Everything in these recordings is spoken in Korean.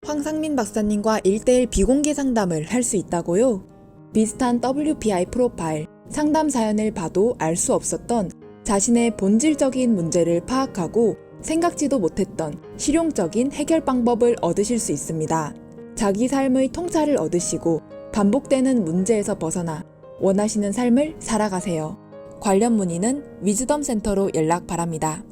황상민 박사님과 1대1 비공개 상담을 할 수 있다고요? 비슷한 WPI 프로파일, 상담 사연을 봐도 알 수 없었던 자신의 본질적인 문제를 파악하고 생각지도 못했던 실용적인 해결 방법을 얻으실 수 있습니다. 자기 삶의 통찰을 얻으시고 반복되는 문제에서 벗어나 원하시는 삶을 살아가세요. 관련 문의는 위즈덤 센터로 연락 바랍니다.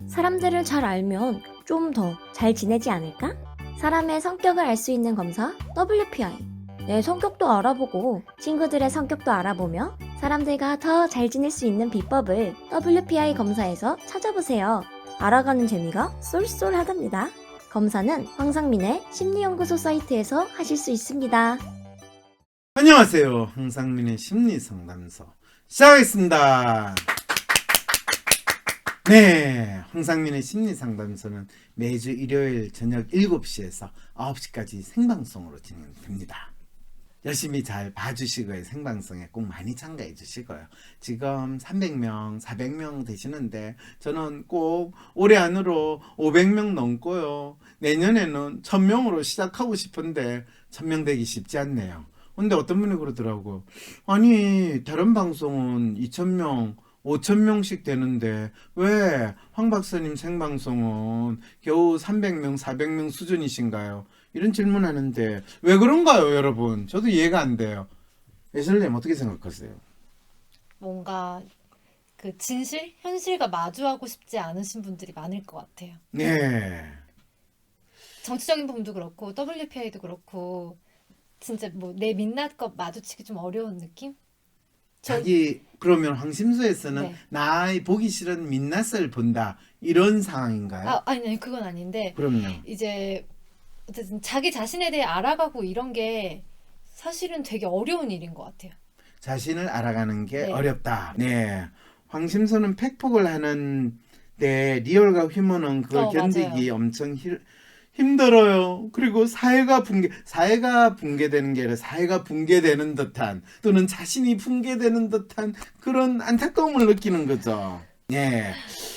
사람들을 잘 알면 좀 더 잘 지내지 않을까? 사람의 성격을 알 수 있는 검사 WPI. 내 성격도 알아보고 친구들의 성격도 알아보며 사람들과 더 잘 지낼 수 있는 비법을 WPI 검사에서 찾아보세요. 알아가는 재미가 쏠쏠하답니다. 검사는 황상민의 심리연구소 사이트에서 하실 수 있습니다. 안녕하세요. 황상민의 심리상담소 시작하겠습니다. 네, 황상민의 심리상담소는 매주 일요일 저녁 7시에서 9시까지 생방송으로 진행됩니다. 열심히 잘 봐주시고요. 생방송에 꼭 많이 참가해 주시고요. 지금 300명, 400명 되시는데 저는 꼭 올해 안으로 500명 넘고요. 내년에는 1000명으로 시작하고 싶은데 1000명 되기 쉽지 않네요. 근데 어떤 분이 그러더라고. 아니, 다른 방송은 2000명, 5000명씩 되는데 왜 황 박사님 생방송은 겨우 300명, 400명 수준이신가요? 이런 질문하는데 왜 그런가요, 여러분? 저도 이해가 안 돼요. 예슬님 어떻게 생각하세요? 뭔가 그 진실, 현실과 마주하고 싶지 않으신 분들이 많을 것 같아요. 네. 정치적인 부분도 그렇고 WPI도 그렇고 진짜 뭐 내 민낯과 마주치기 좀 어려운 느낌? 자기 그러면 황심소에서는 네. 나의 보기 싫은 민낯을 본다 이런 상황인가요? 아니 그건 아닌데 그럼요. 이제 어쨌든 자기 자신에 대해 알아가고 이런 게 사실은 되게 어려운 일인 것 같아요. 자신을 알아가는 게 네. 어렵다. 네. 황심소는 팩폭을 하는데 리얼과 휴먼은 그걸 견디기 맞아요. 엄청 힘들어요. 그리고 사회가 붕괴되는 게 아니라 사회가 붕괴되는 듯한 또는 자신이 붕괴되는 듯한 그런 안타까움을 느끼는 거죠. 예.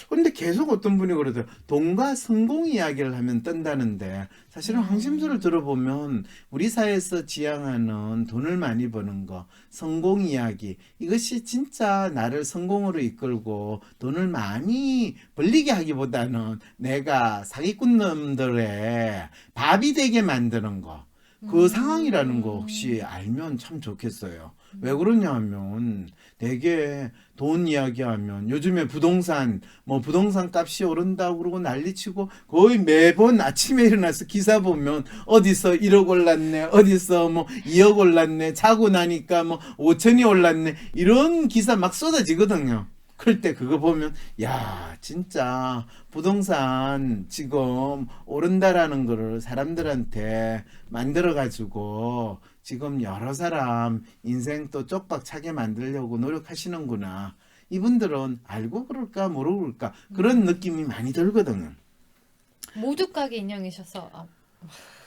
근데 계속 어떤 분이 그러더라고요. 돈과 성공 이야기를 하면 뜬다는데 사실은 황심소를 들어보면 우리 사회에서 지향하는 돈을 많이 버는 거, 성공 이야기 이것이 진짜 나를 성공으로 이끌고 돈을 많이 벌리게 하기보다는 내가 사기꾼 놈들의 밥이 되게 만드는 거 그 상황이라는 거 혹시 알면 참 좋겠어요. 왜 그러냐 하면 되게 돈 이야기하면 요즘에 부동산 값이 오른다고 그러고 난리치고 거의 매번 아침에 일어나서 기사 보면 어디서 1억 올랐네, 어디서 2억 올랐네, 자고 나니까 5천이 올랐네 이런 기사 막 쏟아지거든요. 그럴 때 그거 보면 야 진짜 부동산 지금 오른다라는 거를 사람들한테 만들어 가지고 지금 여러 사람 인생 또 쪽박차게 만들려고 노력하시는구나. 이분들은 알고 그럴까 모르고 그럴까 그런 느낌이 많이 들거든요. 모두가게 인형이셔서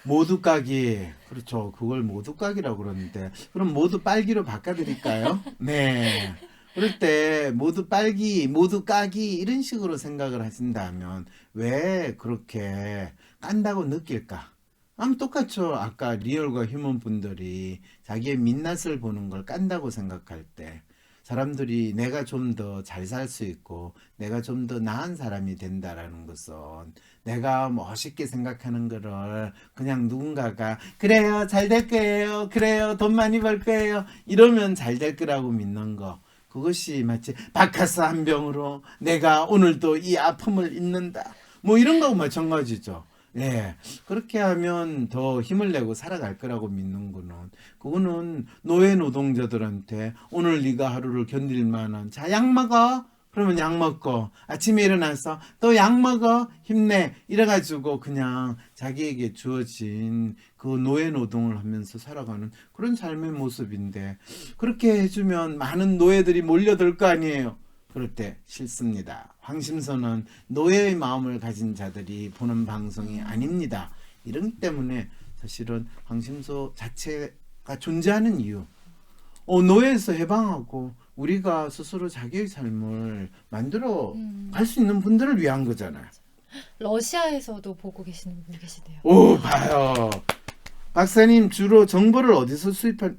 모두 까기 그렇죠. 그걸 모두 까기라고 그러는데 그럼 모두 빨기로 바꿔드릴까요? 네. 그럴 때 모두 빨기, 모두 까기 이런 식으로 생각을 하신다면 왜 그렇게 깐다고 느낄까? 아무 똑같죠. 아까 리얼과 휴먼 분들이 자기의 민낯을 보는 걸 깐다고 생각할 때 사람들이 내가 좀 더 잘 살 수 있고 내가 좀 더 나은 사람이 된다라는 것은 내가 멋있게 생각하는 거를 그냥 누군가가 그래요 잘 될 거예요 그래요 돈 많이 벌 거예요 이러면 잘 될 거라고 믿는 거 그것이 마치 바카스 한 병으로 내가 오늘도 이 아픔을 잊는다 이런 거하고 마찬가지죠. 예, 그렇게 하면 더 힘을 내고 살아갈 거라고 믿는 거는 그거는 노예 노동자들한테 오늘 네가 하루를 견딜 만한 자 약 먹어 그러면 약 먹고 아침에 일어나서 또 약 먹어 힘내 이래가지고 그냥 자기에게 주어진 그 노예 노동을 하면서 살아가는 그런 삶의 모습인데 그렇게 해주면 많은 노예들이 몰려들 거 아니에요. 그럴 때 싫습니다. 황심소는 노예의 마음을 가진 자들이 보는 방송이 아닙니다. 이런 때문에 사실은 황심소 자체가 존재하는 이유 노예에서 해방하고 우리가 스스로 자기의 삶을 만들어 갈 수 있는 분들을 위한 거잖아요. 러시아에서도 보고 계시는 분이 계시대요. 오, 봐요. 박사님 주로 정보를 어디서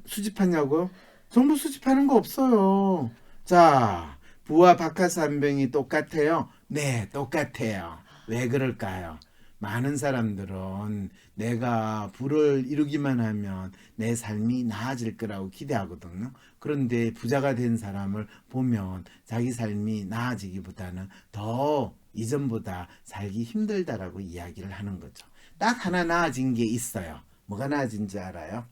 수집하냐고요? 정보 수집하는 거 없어요. 자, 부와 바카스 한 병이 똑같아요? 네, 똑같아요. 왜 그럴까요? 많은 사람들은 내가 부를 이루기만 하면 내 삶이 나아질 거라고 기대하거든요. 그런데 부자가 된 사람을 보면 자기 삶이 나아지기보다는 더 이전보다 살기 힘들다라고 이야기를 하는 거죠. 딱 하나 나아진 게 있어요. 뭐가 나아진지 알아요?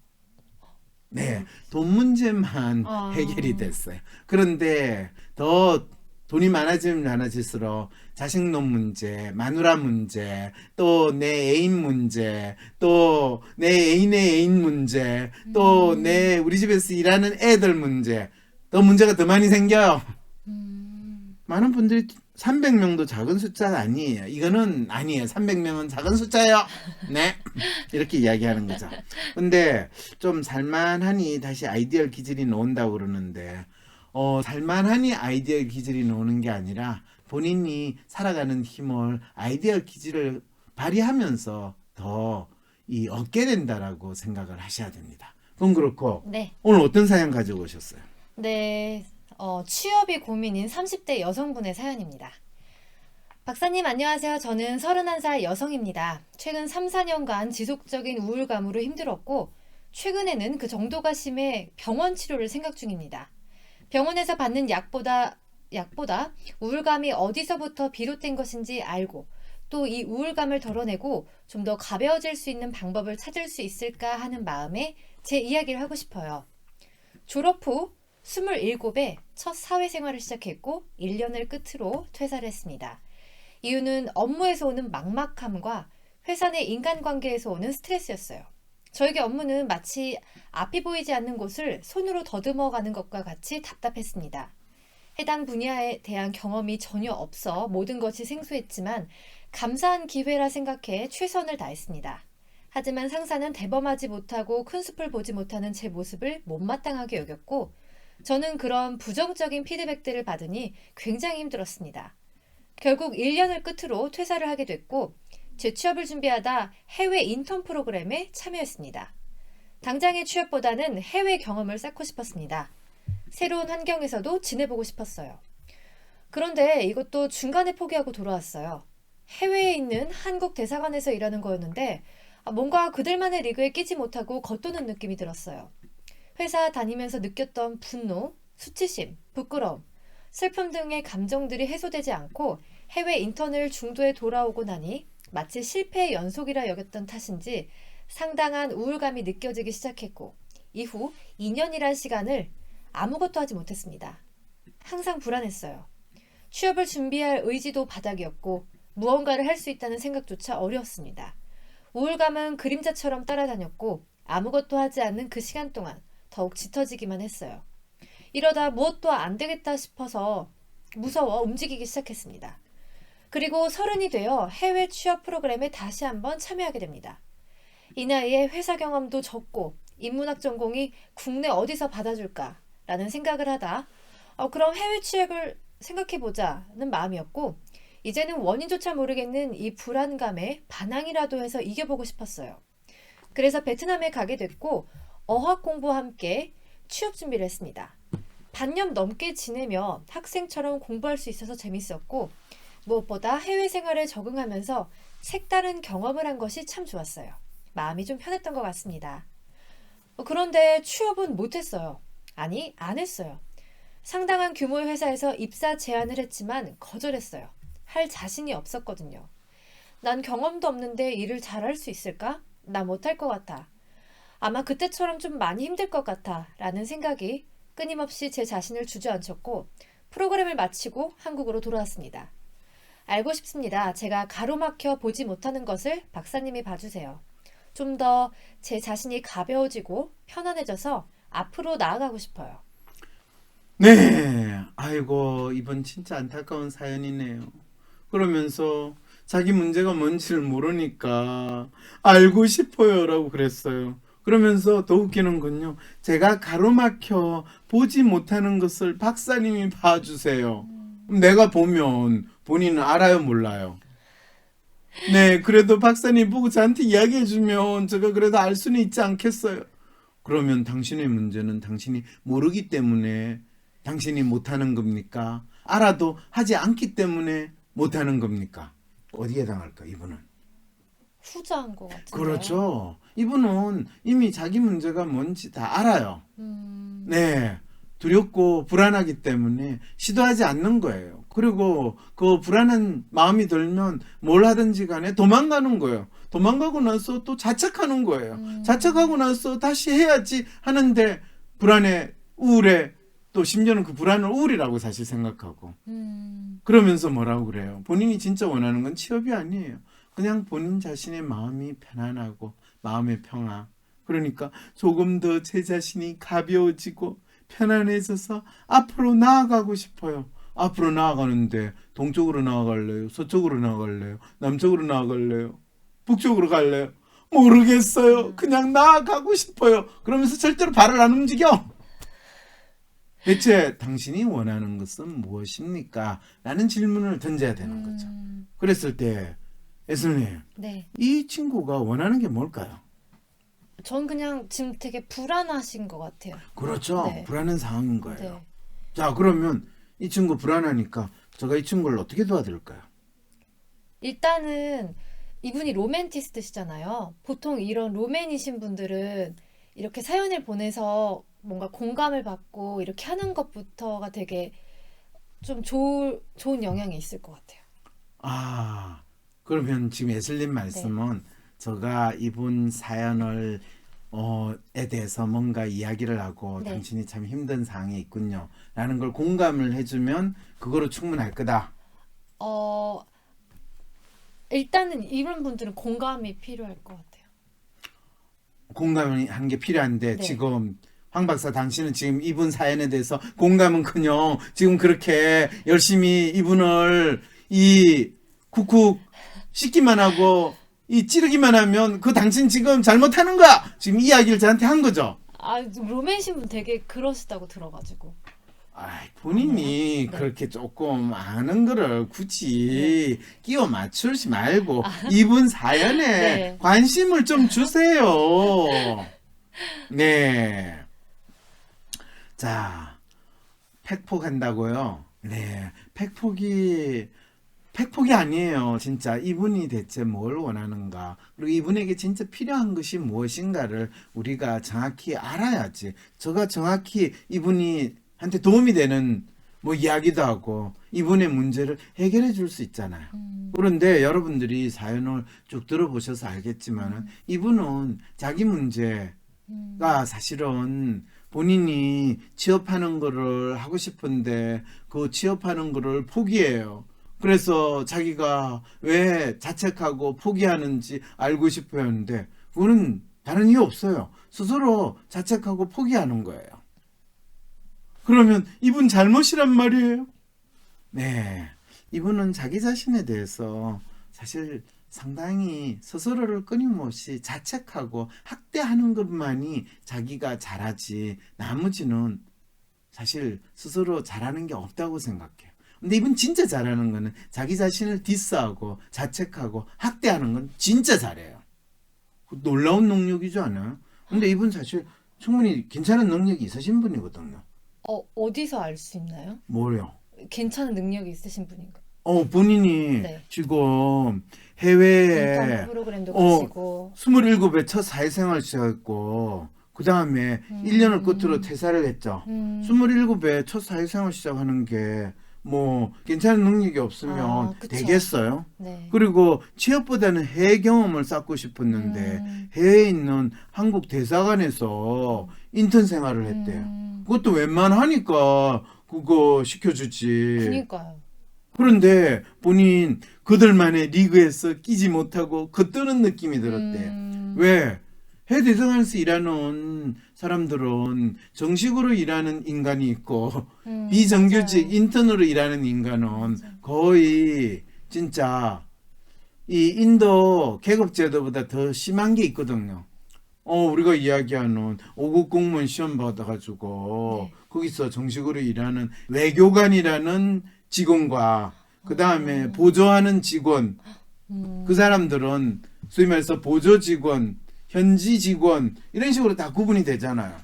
네, 돈 문제만 해결이 됐어요. 그런데 더 돈이 많아지면 많아질수록 자식놈 문제, 마누라 문제, 또 내 애인 문제, 또 내 애인의 애인 문제, 또 내 우리 집에서 일하는 애들 문제, 또 문제가 더 많이 생겨요. 많은 분들이 300명도 작은 숫자 아니에요. 이거는 아니에요. 300명은 작은 숫자예요. 네. 이렇게 이야기하는 거죠. 근데 좀 살만하니 다시 아이디얼 기질이 나온다고 그러는데 살만하니 아이디얼 기질이 나오는 게 아니라 본인이 살아가는 힘을 아이디얼 기질을 발휘하면서 더 얻게 된다라고 생각을 하셔야 됩니다. 그럼 그렇고 네. 오늘 어떤 사연 가지고 오셨어요? 네, 취업이 고민인 30대 여성분의 사연입니다. 박사님 안녕하세요. 저는 31살 여성입니다. 최근 3, 4년간 지속적인 우울감으로 힘들었고 최근에는 그 정도가 심해 병원 치료를 생각 중입니다. 병원에서 받는 약보다 우울감이 어디서부터 비롯된 것인지 알고 또 이 우울감을 덜어내고 좀 더 가벼워질 수 있는 방법을 찾을 수 있을까 하는 마음에 제 이야기를 하고 싶어요. 졸업 후 27에 첫 사회생활을 시작했고 1년을 끝으로 퇴사를 했습니다. 이유는 업무에서 오는 막막함과 회사 내 인간관계에서 오는 스트레스였어요. 저에게 업무는 마치 앞이 보이지 않는 곳을 손으로 더듬어 가는 것과 같이 답답했습니다. 해당 분야에 대한 경험이 전혀 없어 모든 것이 생소했지만 감사한 기회라 생각해 최선을 다했습니다. 하지만 상사는 대범하지 못하고 큰 숲을 보지 못하는 제 모습을 못마땅하게 여겼고 저는 그런 부정적인 피드백들을 받으니 굉장히 힘들었습니다. 결국 1년을 끝으로 퇴사를 하게 됐고 재취업을 준비하다 해외 인턴 프로그램에 참여했습니다. 당장의 취업보다는 해외 경험을 쌓고 싶었습니다. 새로운 환경에서도 지내보고 싶었어요. 그런데 이것도 중간에 포기하고 돌아왔어요. 해외에 있는 한국 대사관에서 일하는 거였는데 뭔가 그들만의 리그에 끼지 못하고 겉도는 느낌이 들었어요. 회사 다니면서 느꼈던 분노, 수치심, 부끄러움, 슬픔 등의 감정들이 해소되지 않고 해외 인턴을 중도에 돌아오고 나니 마치 실패의 연속이라 여겼던 탓인지 상당한 우울감이 느껴지기 시작했고 이후 2년이란 시간을 아무것도 하지 못했습니다. 항상 불안했어요. 취업을 준비할 의지도 바닥이었고 무언가를 할 수 있다는 생각조차 어려웠습니다. 우울감은 그림자처럼 따라다녔고 아무것도 하지 않는 그 시간 동안 더욱 짙어지기만 했어요. 이러다 무엇도 안 되겠다 싶어서 무서워 움직이기 시작했습니다. 그리고 30이 되어 해외 취업 프로그램에 다시 한번 참여하게 됩니다. 이 나이에 회사 경험도 적고 인문학 전공이 국내 어디서 받아줄까라는 생각을 하다 그럼 해외 취업을 생각해보자는 마음이었고 이제는 원인조차 모르겠는 이 불안감에 반항이라도 해서 이겨보고 싶었어요. 그래서 베트남에 가게 됐고 어학 공부와 함께 취업 준비를 했습니다. 반년 넘게 지내며 학생처럼 공부할 수 있어서 재밌었고 무엇보다 해외 생활에 적응하면서 색다른 경험을 한 것이 참 좋았어요. 마음이 좀 편했던 것 같습니다. 그런데 취업은 못했어요. 아니, 안 했어요. 상당한 규모의 회사에서 입사 제안을 했지만 거절했어요. 할 자신이 없었거든요. 난 경험도 없는데 일을 잘할 수 있을까? 나 못할 것 같아. 아마 그때처럼 좀 많이 힘들 것 같아 라는 생각이 끊임없이 제 자신을 주저앉혔고 프로그램을 마치고 한국으로 돌아왔습니다. 알고 싶습니다. 제가 가로막혀 보지 못하는 것을 박사님이 봐주세요. 좀 더 제 자신이 가벼워지고 편안해져서 앞으로 나아가고 싶어요. 네, 아이고 이번 진짜 안타까운 사연이네요. 그러면서 자기 문제가 뭔지를 모르니까 알고 싶어요 라고 그랬어요. 그러면서 더 웃기는 건요, 제가 가로막혀 보지 못하는 것을 박사님이 봐주세요. 그럼 내가 보면 본인은 알아요 몰라요? 네, 그래도 박사님 보고 저한테 이야기해주면 제가 그래도 알 수는 있지 않겠어요. 그러면 당신의 문제는 당신이 모르기 때문에 당신이 못하는 겁니까? 알아도 하지 않기 때문에 못하는 겁니까? 어디에 당할까, 이분은? 후자인 것 같은데. 그렇죠. 이분은 이미 자기 문제가 뭔지 다 알아요. 네. 두렵고 불안하기 때문에 시도하지 않는 거예요. 그리고 그 불안한 마음이 들면 뭘 하든지 간에 도망가는 거예요. 도망가고 나서 또 자책하는 거예요. 자책하고 나서 다시 해야지 하는데 불안해, 우울해, 또 심지어는 그 불안을 우울이라고 사실 생각하고 그러면서 뭐라고 그래요? 본인이 진짜 원하는 건 취업이 아니에요. 그냥 본인 자신의 마음이 편안하고 마음의 평화. 그러니까 조금 더 제 자신이 가벼워지고 편안해져서 앞으로 나아가고 싶어요. 앞으로 나아가는데 동쪽으로 나아갈래요? 서쪽으로 나아갈래요? 남쪽으로 나아갈래요? 북쪽으로 갈래요? 모르겠어요. 그냥 나아가고 싶어요. 그러면서 절대로 발을 안 움직여. 대체 당신이 원하는 것은 무엇입니까? 라는 질문을 던져야 되는 거죠. 그랬을 때 예수님, 네. 이 친구가 원하는 게 뭘까요? 전 그냥 지금 되게 불안하신 것 같아요. 그렇죠. 네. 불안한 상황인 거예요. 네. 자, 그러면 이 친구 불안하니까 제가 이 친구를 어떻게 도와드릴까요? 일단은 이분이 로맨티스트시잖아요. 보통 이런 로맨이신 분들은 이렇게 사연을 보내서 뭔가 공감을 받고 이렇게 하는 것부터가 되게 좀 좋은 영향이 있을 것 같아요. 아, 그러면 지금 예슬님 말씀은 제가 이분 사연을 에 대해서 뭔가 이야기를 하고 네. 당신이 참 힘든 상황이 있군요 라는 걸 공감을 해주면 그거로 충분할 거다. 일단은 이런 분들은 공감이 필요할 것 같아요. 공감이 하는 게 필요한데 네. 지금 황 박사 당신은 지금 이분 사연에 대해서 공감은커녕 지금 그렇게 열심히 이분을 이 쿡쿡 씻기만 하고 이 찌르기만 하면 그 당신 지금 잘못하는 거야. 지금 이야기를 저한테 한 거죠. 아, 로맨신 분 되게 그러시다고 들어가지고. 본인이 네. 그렇게 조금 아는 거를 굳이 끼워 맞추지 말고 이분 사연에 네. 관심을 좀 주세요. 네. 자, 팩폭 한다고요? 네. 팩폭이 아니에요. 진짜 이분이 대체 뭘 원하는가, 그리고 이분에게 진짜 필요한 것이 무엇인가를 우리가 정확히 알아야지. 제가 정확히 이분이 한테 도움이 되는 뭐 이야기도 하고 이분의 문제를 해결해 줄 수 있잖아요. 그런데 여러분들이 사연을 쭉 들어보셔서 알겠지만은 이분은 자기 문제가 사실은 본인이 취업하는 거를 하고 싶은데 그 취업하는 거를 포기해요. 그래서 자기가 왜 자책하고 포기하는지 알고 싶어 하는데 그거는 다른 이유 없어요. 스스로 자책하고 포기하는 거예요. 그러면 이분 잘못이란 말이에요. 네, 이분은 자기 자신에 대해서 사실 상당히 스스로를 끊임없이 자책하고 학대하는 것만이 자기가 잘하지 나머지는 사실 스스로 잘하는 게 없다고 생각해요. 근데 이분 진짜 잘하는 거는 자기 자신을 디스하고 자책하고 학대하는 건 진짜 잘해요. 놀라운 능력이지 않아요? 근데 이분 사실 충분히 괜찮은 능력이 있으신 분이거든요. 어디서 알 수 있나요? 뭐요? 괜찮은 능력이 있으신 분인가? 본인이 네. 지금 해외에 인턴 프로그램도 가시고 27에 첫 사회생활 시작했고 그 다음에 1년을 끝으로 퇴사를 했죠. 27에 첫 사회생활 시작하는 게 뭐 괜찮은 능력이 없으면 그쵸. 되겠어요? 네. 그리고 취업보다는 해외 경험을 쌓고 싶었는데 해외에 있는 한국 대사관에서 인턴 생활을 했대요. 그것도 웬만하니까 그거 시켜주지. 그니까요. 그런데 본인 그들만의 리그에서 끼지 못하고 겉도는 느낌이 들었대요. 왜? 해외 대사관에서 일하는 사람들은 정식으로 일하는 인간이 있고 비정규직 맞아요. 인턴으로 일하는 인간은 거의 진짜 이 인도 계급 제도보다 더 심한 게 있거든요. 우리가 이야기하는 5급 공무원 시험 받아가지고 거기서 정식으로 일하는 외교관이라는 직원과 그 다음에 보조하는 직원 그 사람들은 소위 말해서 보조 직원, 현지 직원 이런 식으로 다 구분이 되잖아요.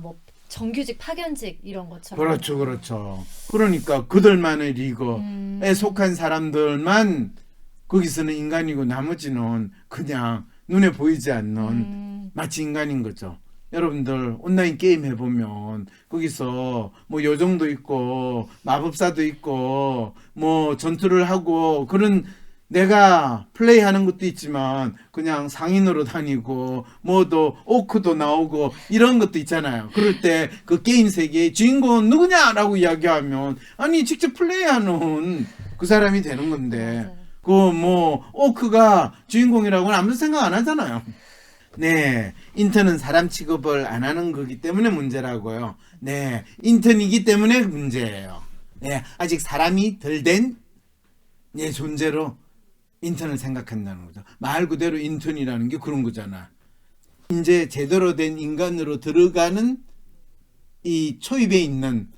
뭐 정규직, 파견직 이런 것처럼. 그렇죠, 그렇죠. 그러니까 그들만의 리그에 속한 사람들만 거기서는 인간이고 나머지는 그냥 눈에 보이지 않는 마치 인간인 거죠. 여러분들 온라인 게임 해보면 거기서 뭐 요정도 있고 마법사도 있고 뭐 전투를 하고 그런 내가 플레이하는 것도 있지만 그냥 상인으로 다니고 뭐도 오크도 나오고 이런 것도 있잖아요. 그럴 때 그 게임 세계의 주인공은 누구냐라고 이야기하면 아니 직접 플레이하는 그 사람이 되는 건데 맞아요. 그 뭐 오크가 주인공이라고는 아무도 생각 안 하잖아요. 네, 인턴은 사람 취급을 안 하는 거기 때문에 문제라고요. 네, 인턴이기 때문에 문제예요. 네, 아직 사람이 덜 된 네, 존재로 인턴을 생각한다는 거죠. 말 그대로 인턴이라는 게 그런 거잖아. 이제 제대로 된 인간으로 들어가는 이 초입에 있는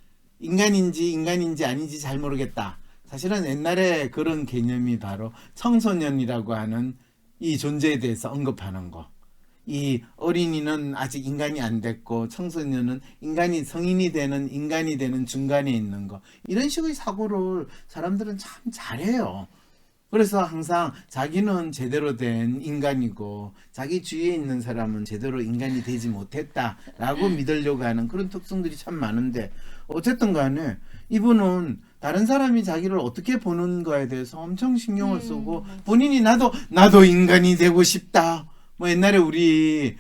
인간인지 아닌지 잘 모르겠다. 사실은 옛날에 그런 개념이 바로 청소년이라고 하는 이 존재에 대해서 언급하는 거. 이 어린이는 아직 인간이 안 됐고 청소년은 인간이 성인이 되는 인간이 되는 중간에 있는 거. 이런 식의 사고를 사람들은 참 잘해요. 그래서 항상 자기는 제대로 된 인간이고 자기 주위에 있는 사람은 제대로 인간이 되지 못했다라고 믿으려고 하는 그런 특성들이 참 많은데 어쨌든 간에 이분은 다른 사람이 자기를 어떻게 보는 거에 대해서 엄청 신경을 쓰고 본인이 나도 인간이 되고 싶다. 뭐 옛날에 우리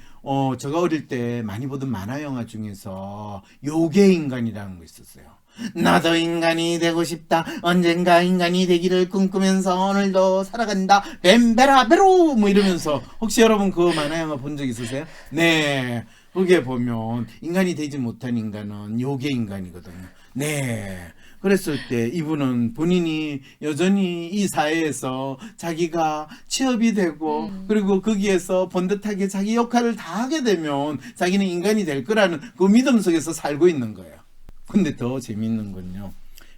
제가 어릴 때 많이 보던 만화 영화 중에서 요괴 인간이라는 거 있었어요. 나도 인간이 되고 싶다. 언젠가 인간이 되기를 꿈꾸면서 오늘도 살아간다. 뱀베라베로 뭐 이러면서 혹시 여러분 그 만화 영화 본 적 있으세요? 네. 거기에 보면 인간이 되지 못한 인간은 요괴 인간이거든요. 네. 그랬을 때 이분은 본인이 여전히 이 사회에서 자기가 취업이 되고 그리고 거기에서 번듯하게 자기 역할을 다 하게 되면 자기는 인간이 될 거라는 그 믿음 속에서 살고 있는 거예요. 근데 더 재밌는 건요.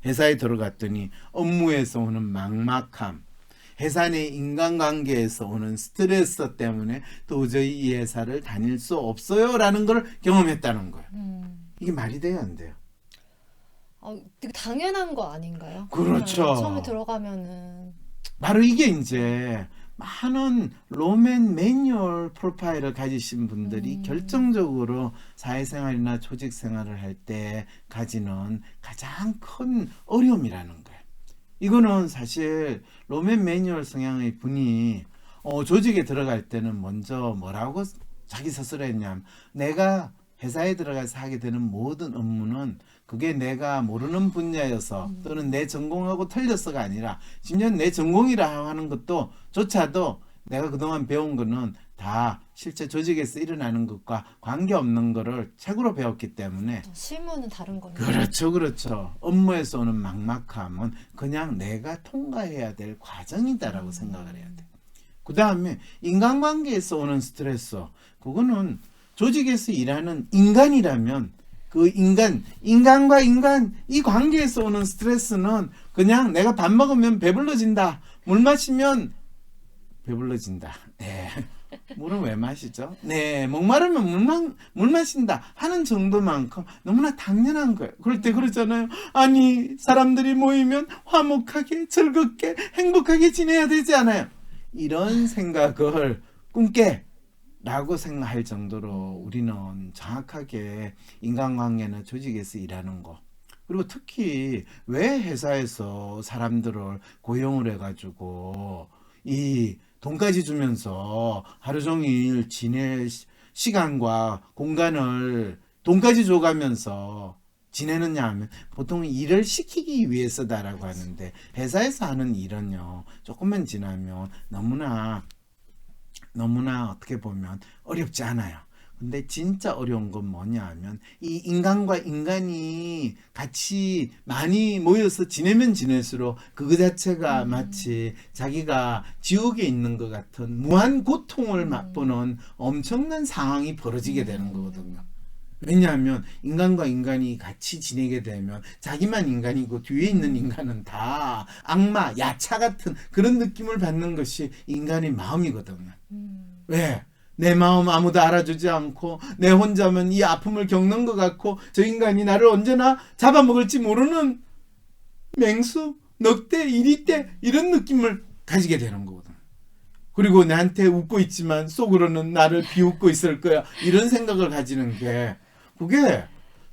회사에 들어갔더니 업무에서 오는 막막함, 회사 내 인간관계에서 오는 스트레스 때문에 도저히 이 회사를 다닐 수 없어요 라는 걸 경험했다는 거예요. 이게 말이 돼요 안 돼요? 되게 당연한 거 아닌가요? 그렇죠. 처음에 들어가면은 바로 이게 이제 많은 로맨 매뉴얼 프로파일을 가지신 분들이 결정적으로 사회생활이나 조직생활을 할 때 가지는 가장 큰 어려움이라는 거예요. 이거는 사실 로맨 매뉴얼 성향의 분이 조직에 들어갈 때는 먼저 뭐라고 자기 스스로 했냐면 내가 회사에 들어가서 하게 되는 모든 업무는 그게 내가 모르는 분야여서 또는 내 전공하고 틀려서가 아니라 심지어 내 전공이라 하는 것도 조차도 내가 그동안 배운 거는 다 실제 조직에서 일어나는 것과 관계없는 거를 책으로 배웠기 때문에 실무는 다른 거네요. 그렇죠, 그렇죠. 업무에서 오는 막막함은 그냥 내가 통과해야 될 과정이다라고 생각을 해야 돼. 그 다음에 인간관계에서 오는 스트레스, 그거는 조직에서 일하는 인간이라면 그 인간과 인간 이 관계에서 오는 스트레스는 그냥 내가 밥 먹으면 배불러진다. 물 마시면 배불러진다. 네. 물은 왜 마시죠? 네. 목마르면 물 마신다 하는 정도만큼 너무나 당연한 거예요. 그럴 때 그러잖아요. 아니 사람들이 모이면 화목하게 즐겁게 행복하게 지내야 되지 않아요. 이런 생각을 꿈깨 라고 생각할 정도로 우리는 정확하게 인간관계나 조직에서 일하는 거, 그리고 특히 왜 회사에서 사람들을 고용을 해가지고 이 돈까지 주면서 하루 종일 지낼 시간과 공간을 돈까지 줘가면서 지내느냐 하면 보통 일을 시키기 위해서다라고 하는데 회사에서 하는 일은요 조금만 지나면 너무나 어떻게 보면 어렵지 않아요. 근데 진짜 어려운 건 뭐냐 하면 이 인간과 인간이 같이 많이 모여서 지내면 지낼수록 그거 자체가 마치 자기가 지옥에 있는 것 같은 무한 고통을 맛보는 엄청난 상황이 벌어지게 되는 거거든요. 왜냐하면 인간과 인간이 같이 지내게 되면 자기만 인간이고 뒤에 있는 인간은 다 악마, 야차 같은 그런 느낌을 받는 것이 인간의 마음이거든요. 왜? 내 마음 아무도 알아주지 않고 내 혼자면 이 아픔을 겪는 것 같고 저 인간이 나를 언제나 잡아먹을지 모르는 맹수, 늑대, 이리떼 이런 느낌을 가지게 되는 거거든. 그리고 나한테 웃고 있지만 속으로는 나를 비웃고 있을 거야. 이런 생각을 가지는 게 그게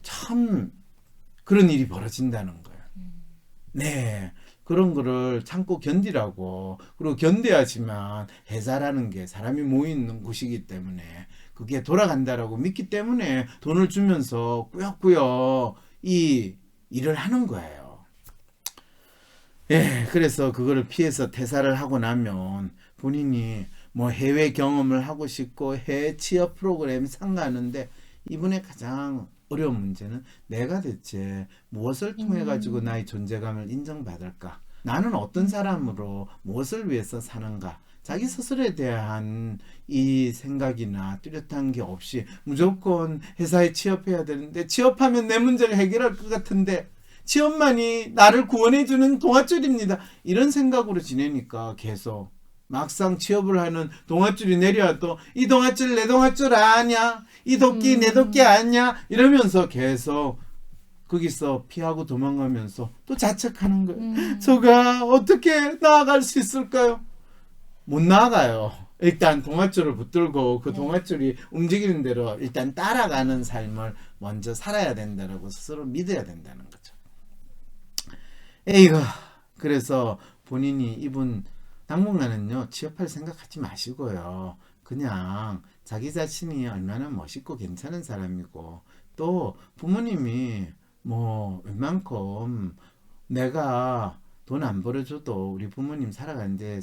참 그런 일이 벌어진다는 거예요. 네. 그런 거를 참고 견디라고. 그리고 견뎌야지만 회사라는 게 사람이 모이는 곳이기 때문에 그게 돌아간다라고 믿기 때문에 돈을 주면서 꾸역꾸역 이 일을 하는 거예요. 예, 그래서 그거를 피해서 퇴사를 하고 나면 본인이 뭐 해외 경험을 하고 싶고 해외 취업 프로그램 참가하는데 이분의 가장 어려운 문제는 내가 대체 무엇을 통해 가지고 나의 존재감을 인정받을까? 나는 어떤 사람으로 무엇을 위해서 사는가? 자기 스스로에 대한 이 생각이나 뚜렷한 게 없이 무조건 회사에 취업해야 되는데 취업하면 내 문제를 해결할 것 같은데 취업만이 나를 구원해주는 동아줄입니다. 이런 생각으로 지내니까 계속 막상 취업을 하는 동아줄이 내려와도 이 동아줄 내 동아줄 아냐? 이 도끼 내 도끼 아냐? 이러면서 계속 거기서 피하고 도망가면서 또 자책하는 거예요. 저가 어떻게 나아갈 수 있을까요? 못 나아가요. 일단 동아줄을 붙들고 그 동아줄이 움직이는 대로 일단 따라가는 삶을 먼저 살아야 된다라고 스스로 믿어야 된다는 거죠. 에이구, 그래서 본인이 이분 당분간은요 취업할 생각하지 마시고요. 그냥 자기 자신이 얼마나 멋있고 괜찮은 사람이고 또 부모님이 뭐 웬만큼 내가 돈 안 벌어줘도 우리 부모님 살아가는데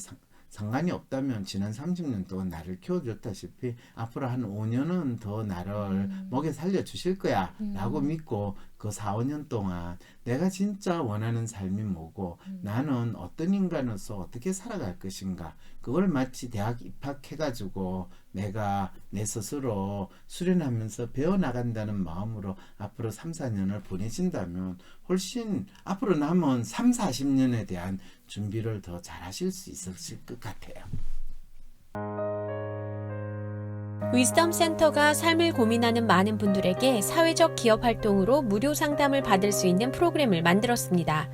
상관이 없다면 지난 30년 동안 나를 키워줬다시피 앞으로 한 5년은 더 나를 먹여 살려주실 거야 라고 믿고 그 4, 5년 동안 내가 진짜 원하는 삶이 뭐고 나는 어떤 인간으로서 어떻게 살아갈 것인가 그걸 마치 대학 입학해가지고 내가 내 스스로 수련하면서 배워나간다는 마음으로 앞으로 3, 4년을 보내신다면 훨씬 앞으로 남은 3, 40년에 대한 준비를 더 잘 하실 수 있으실 것 같아요. 위즈덤 센터가 삶을 고민하는 많은 분들에게 사회적 기업 활동으로 무료 상담을 받을 수 있는 프로그램을 만들었습니다.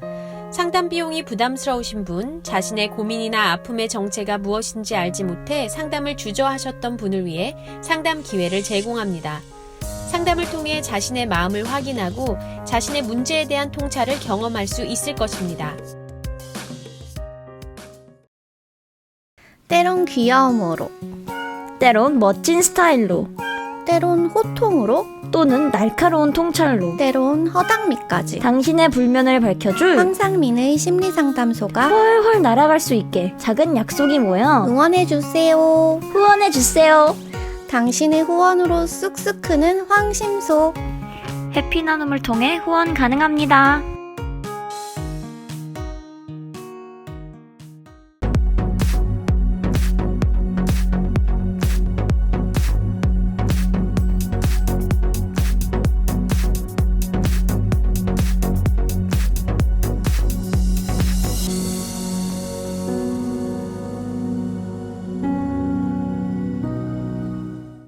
상담 비용이 부담스러우신 분, 자신의 고민이나 아픔의 정체가 무엇인지 알지 못해 상담을 주저하셨던 분을 위해 상담 기회를 제공합니다. 상담을 통해 자신의 마음을 확인하고 자신의 문제에 대한 통찰을 경험할 수 있을 것입니다. 때론 귀여움으로, 때론 멋진 스타일로, 때론 호통으로, 또는 날카로운 통찰로 때론 허당미까지 당신의 불면을 밝혀줄 황상민의 심리상담소가 훨훨 날아갈 수 있게 작은 약속이 모여 응원해주세요. 후원해주세요. 당신의 후원으로 쑥쑥 크는 황심소. 해피 나눔을 통해 후원 가능합니다.